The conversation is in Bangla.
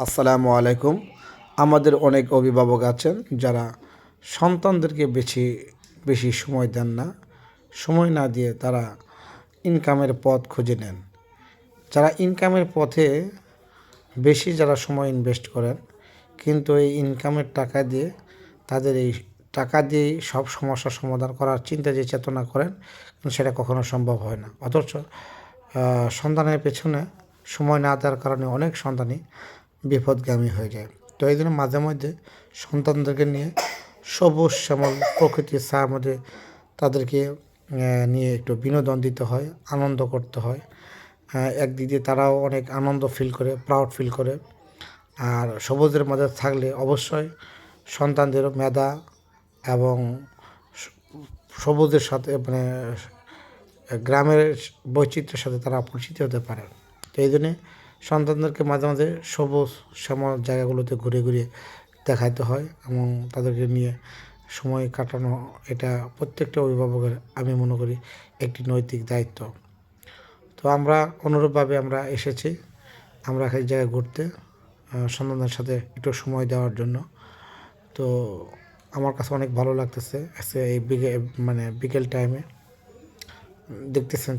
আসসালামু আলাইকুম। আমাদের অনেক অভিভাবক আছেন যারা সন্তানদেরকে বেশি সময় দেন না। সময় না দিয়ে তারা ইনকামের পথ খুঁজে নেন। যারা ইনকামের পথে যারা সময় ইনভেস্ট করেন, কিন্তু এই ইনকামের টাকা দিয়ে তাদের এই টাকা দিয়েই সব সমস্যার সমাধান করার চিন্তা যে চেতনা করেন, কিন্তু সেটা কখনো সম্ভব হয় না। অথচ সন্তানের পেছনে সময় না দেওয়ার কারণে অনেক সন্তানই বিপথগামী হয়ে যায়। তো এই জন্য মাঝে মধ্যে সন্তানদেরকে নিয়ে সবুজ শ্যামল প্রকৃতির ছায়ার মধ্যে তাদেরকে নিয়ে একটু বিনোদন দিতে হয়, আনন্দ করতে হয়। একদিক দিয়ে তারাও অনেক আনন্দ ফিল করে, প্রাউড ফিল করে। আর সবুজের মধ্যে থাকলে অবশ্যই সন্তানদেরও মেধা এবং সবুজের সাথে গ্রামের বৈচিত্র্যের সাথে তারা পরিচিত হতে পারে। তো এই জন্যে সন্তানদেরকে মাঝে মাঝে সবুজ শ্যামল জায়গাগুলোতে ঘুরে ঘুরে দেখাতে হয় এবং তাদেরকে নিয়ে সময় কাটানো, এটা প্রত্যেকটা অভিভাবকের আমি মনে করি একটি নৈতিক দায়িত্ব। তো আমরা অনুরূপভাবে আমরা এসেছি, আমরা এক জায়গায় ঘুরতে সন্তানদের সাথে একটু সময় দেওয়ার জন্য। তো আমার কাছে অনেক ভালো লাগতেছে আজকে এই বিকেল টাইমে দেখতেছেন